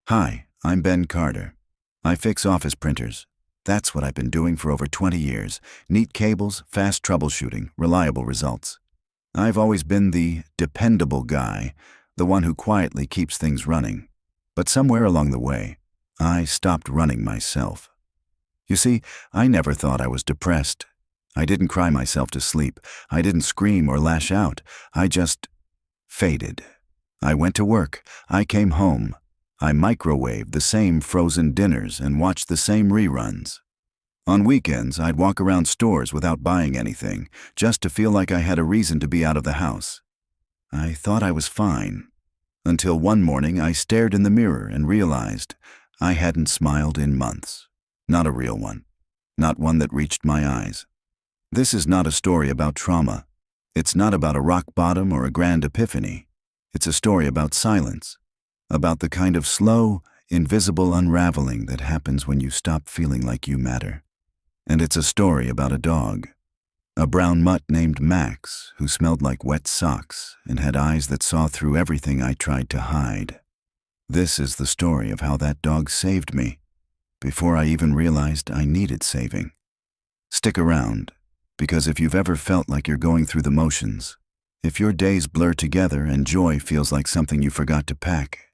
Hi, I'm Ben Carter. I fix office printers. That's what I've been doing for over 20 years. Neat cables, fast troubleshooting, reliable results. I've always been the dependable guy, the one who quietly keeps things running. But somewhere along the way, I stopped running myself. You see, I never thought I was depressed. I didn't cry myself to sleep. I didn't scream or lash out. I just faded. I went to work. I came home. I microwaved the same frozen dinners and watched the same reruns. On weekends, I'd walk around stores without buying anything, just to feel like I had a reason to be out of the house. I thought I was fine, until one morning I stared in the mirror and realized I hadn't smiled in months. Not a real one. Not one that reached my eyes. This is not a story about trauma. It's not about a rock bottom or a grand epiphany. It's a story about silence. About the kind of slow, invisible unraveling that happens when you stop feeling like you matter. And it's a story about a dog. A brown mutt named Max, who smelled like wet socks and had eyes that saw through everything I tried to hide. This is the story of how that dog saved me, before I even realized I needed saving. Stick around, because if you've ever felt like you're going through the motions, if your days blur together and joy feels like something you forgot to pack,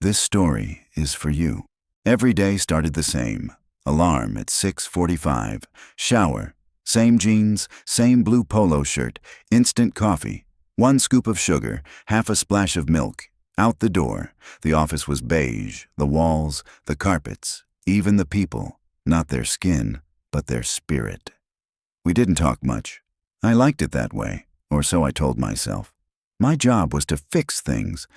this story is for you. Every day started the same. Alarm at 6:45. Shower. Same jeans, same blue polo shirt, instant coffee, 1 scoop of sugar, half a splash of milk. Out the door. The office was beige, the walls, the carpets, even the people, not their skin, but their spirit. We didn't talk much. I liked it that way, or so I told myself. My job was to fix things.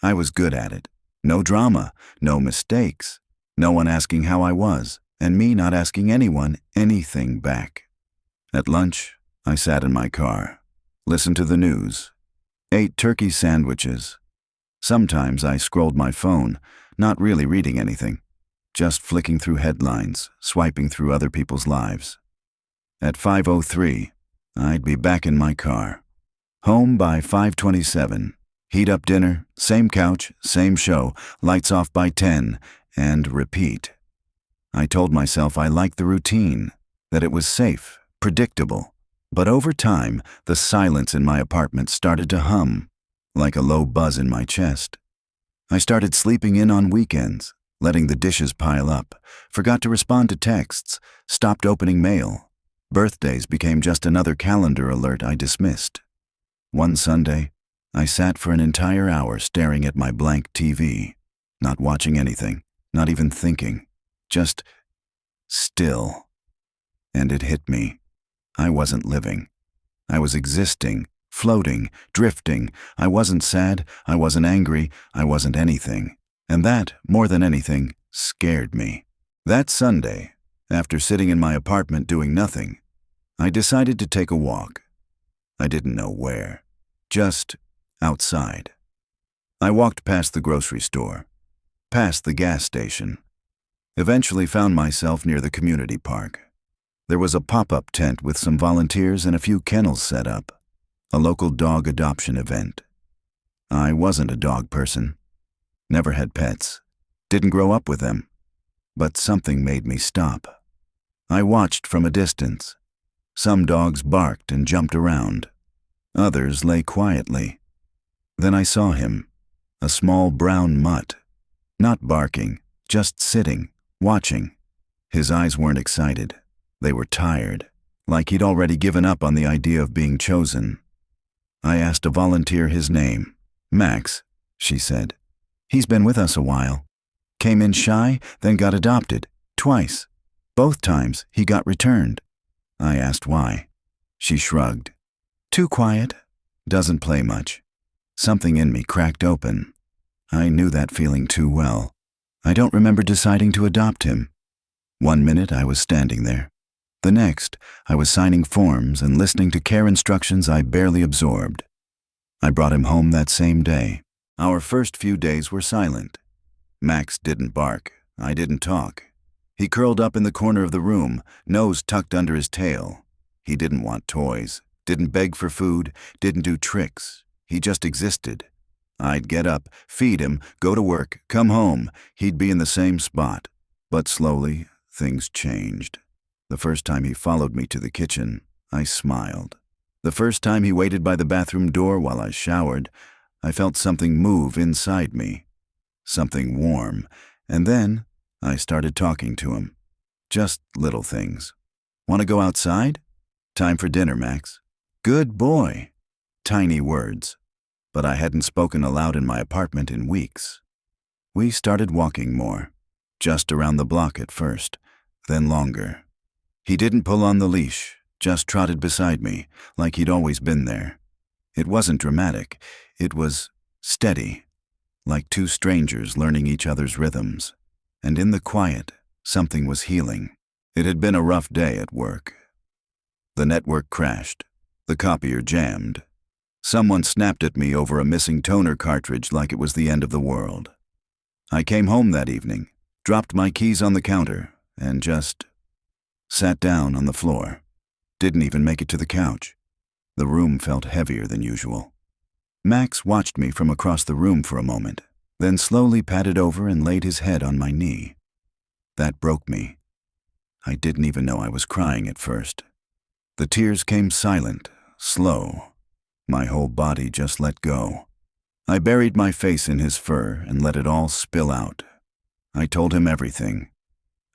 I was good at it. No drama, no mistakes, no one asking how I was, and me not asking anyone anything back. At lunch, I sat in my car, listened to the news, ate turkey sandwiches. Sometimes I scrolled my phone, not really reading anything, just flicking through headlines, swiping through other people's lives. At 5:03, I'd be back in my car. Home by 5:27. Heat up dinner, same couch, same show, lights off by 10, and repeat. I told myself I liked the routine, that it was safe, predictable. But over time, the silence in my apartment started to hum, like a low buzz in my chest. I started sleeping in on weekends, letting the dishes pile up, forgot to respond to texts, stopped opening mail. Birthdays became just another calendar alert I dismissed. One Sunday, I sat for an entire hour staring at my blank TV, not watching anything, not even thinking, just still. And it hit me. I wasn't living. I was existing, floating, drifting. I wasn't sad, I wasn't angry, I wasn't anything. And that, more than anything, scared me. That Sunday, after sitting in my apartment doing nothing, I decided to take a walk. I didn't know where, just outside. I walked past the grocery store, past the gas station, eventually found myself near the community park. There was a pop-up tent with some volunteers and a few kennels set up, a local dog adoption event. I wasn't a dog person, never had pets, didn't grow up with them, but something made me stop. I watched from a distance. Some dogs barked and jumped around. Others lay quietly. Then I saw him, a small brown mutt, not barking, just sitting, watching. His eyes weren't excited. They were tired, like he'd already given up on the idea of being chosen. I asked a volunteer his name. Max, she said. He's been with us a while. Came in shy, then got adopted, twice. Both times he got returned. I asked why. She shrugged. Too quiet. Doesn't play much. Something in me cracked open. I knew that feeling too well. I don't remember deciding to adopt him. One minute I was standing there. The next, I was signing forms and listening to care instructions I barely absorbed. I brought him home that same day. Our first few days were silent. Max didn't bark. I didn't talk. He curled up in the corner of the room, nose tucked under his tail. He didn't want toys, didn't beg for food, didn't do tricks. He just existed. I'd get up, feed him, go to work, come home. He'd be in the same spot. But slowly, things changed. The first time he followed me to the kitchen, I smiled. The first time he waited by the bathroom door while I showered, I felt something move inside me. Something warm. And then I started talking to him. Just little things. Want to go outside? Time for dinner, Max. Good boy. Tiny words. But I hadn't spoken aloud in my apartment in weeks. We started walking more. Just around the block at first, then longer. He didn't pull on the leash, just trotted beside me, like he'd always been there. It wasn't dramatic. It was steady, like two strangers learning each other's rhythms. And in the quiet, something was healing. It had been a rough day at work. The network crashed. The copier jammed. Someone snapped at me over a missing toner cartridge like it was the end of the world. I came home that evening, dropped my keys on the counter, and just sat down on the floor. Didn't even make it to the couch. The room felt heavier than usual. Max watched me from across the room for a moment, then slowly padded over and laid his head on my knee. That broke me. I didn't even know I was crying at first. The tears came silent, slow. My whole body just let go. I buried my face in his fur and let it all spill out. I told him everything.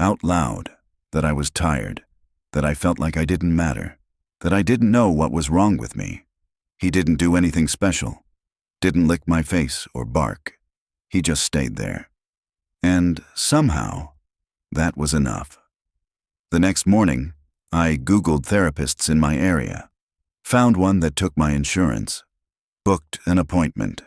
Out loud. That I was tired. That I felt like I didn't matter. That I didn't know what was wrong with me. He didn't do anything special. Didn't lick my face or bark. He just stayed there. And somehow, that was enough. The next morning, I Googled therapists in my area. Found one that took my insurance. Booked an appointment.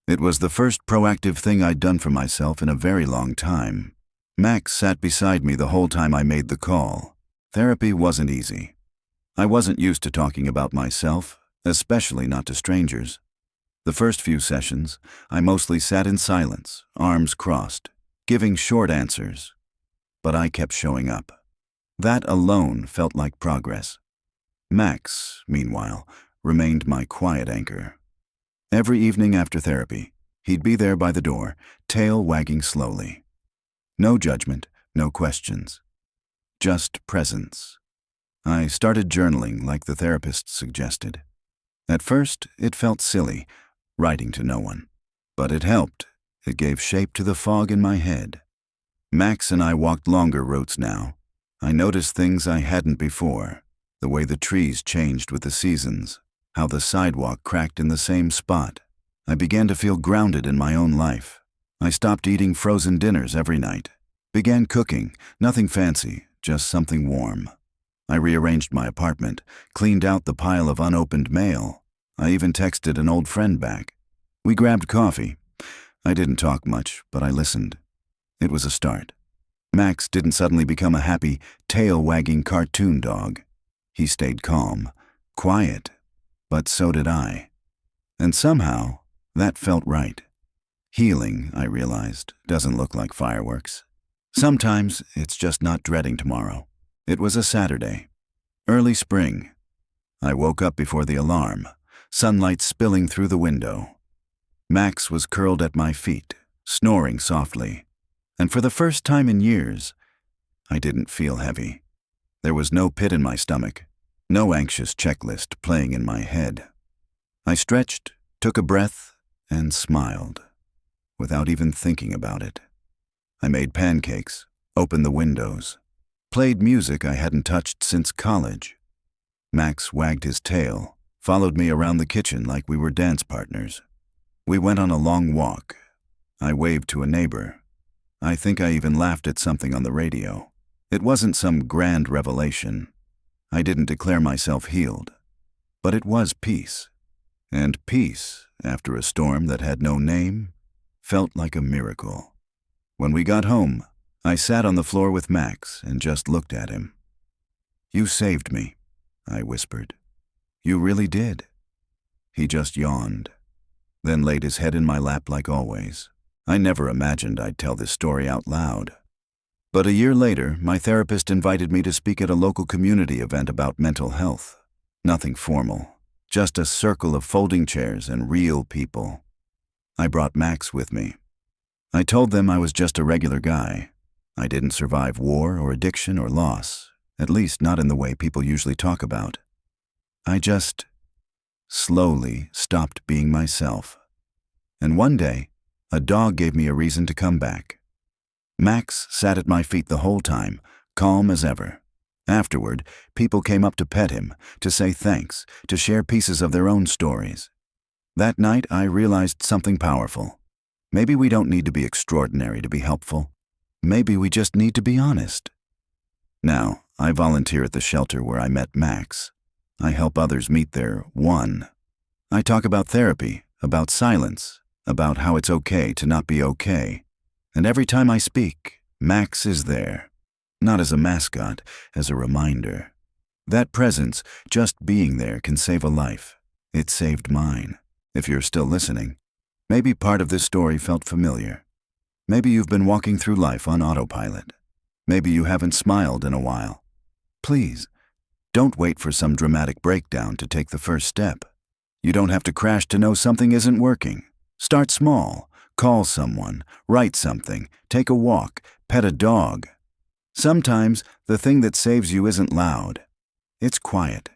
It was the first proactive thing I'd done for myself in a very long time. Max sat beside me the whole time I made the call. Therapy wasn't easy. I wasn't used to talking about myself, especially not to strangers. The first few sessions, I mostly sat in silence, arms crossed, giving short answers. But I kept showing up. That alone felt like progress. Max, meanwhile, remained my quiet anchor. Every evening after therapy, he'd be there by the door, tail wagging slowly. No judgment, no questions. Just presence. I started journaling like the therapist suggested. At first, it felt silly, writing to no one. But it helped. It gave shape to the fog in my head. Max and I walked longer routes now. I noticed things I hadn't before. The way the trees changed with the seasons, how the sidewalk cracked in the same spot. I began to feel grounded in my own life. I stopped eating frozen dinners every night. Began cooking, nothing fancy, just something warm. I rearranged my apartment, cleaned out the pile of unopened mail. I even texted an old friend back. We grabbed coffee. I didn't talk much, but I listened. It was a start. Max didn't suddenly become a happy, tail-wagging cartoon dog. He stayed calm, quiet, but so did I. And somehow, that felt right. Healing, I realized, doesn't look like fireworks. Sometimes it's just not dreading tomorrow. It was a Saturday. Early spring. I woke up before the alarm, sunlight spilling through the window. Max was curled at my feet, snoring softly. And for the first time in years, I didn't feel heavy. There was no pit in my stomach, no anxious checklist playing in my head. I stretched, took a breath, and smiled, without even thinking about it. I made pancakes, opened the windows, played music I hadn't touched since college. Max wagged his tail, followed me around the kitchen like we were dance partners. We went on a long walk. I waved to a neighbor. I think I even laughed at something on the radio. It wasn't some grand revelation. I didn't declare myself healed. But it was peace. And peace, after a storm that had no name, felt like a miracle. When we got home, I sat on the floor with Max and just looked at him. "You saved me," I whispered. "You really did." He just yawned, then laid his head in my lap like always. I never imagined I'd tell this story out loud. But a year later, my therapist invited me to speak at a local community event about mental health. Nothing formal, just a circle of folding chairs and real people. I brought Max with me. I told them I was just a regular guy. I didn't survive war or addiction or loss, at least not in the way people usually talk about. I just slowly stopped being myself. And one day, a dog gave me a reason to come back. Max sat at my feet the whole time, calm as ever. Afterward, people came up to pet him, to say thanks, to share pieces of their own stories. That night, I realized something powerful. Maybe we don't need to be extraordinary to be helpful. Maybe we just need to be honest. Now, I volunteer at the shelter where I met Max. I help others meet their one. I talk about therapy, about silence, about how it's okay to not be okay. And every time I speak, Max is there. Not as a mascot, as a reminder. That presence, just being there, can save a life. It saved mine. If you're still listening, maybe part of this story felt familiar. Maybe you've been walking through life on autopilot. Maybe you haven't smiled in a while. Please, don't wait for some dramatic breakdown to take the first step. You don't have to crash to know something isn't working. Start small. Call someone. Write something. Take a walk. Pet a dog. Sometimes the thing that saves you isn't loud. It's quiet.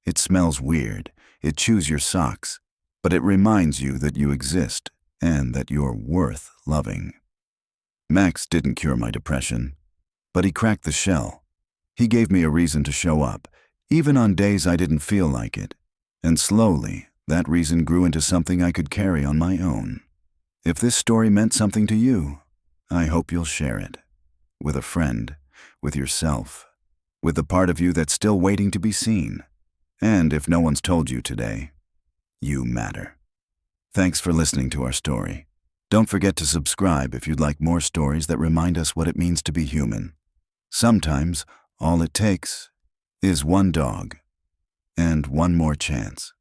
It smells weird. It chews your socks. But it reminds you that you exist and that you're worth loving. Max didn't cure my depression, but he cracked the shell. He gave me a reason to show up, even on days I didn't feel like it. And slowly, that reason grew into something I could carry on my own. If this story meant something to you, I hope you'll share it. With a friend, with yourself, with the part of you that's still waiting to be seen. And if no one's told you today, you matter. Thanks for listening to our story. Don't forget to subscribe if you'd like more stories that remind us what it means to be human. Sometimes, all it takes is one dog and one more chance.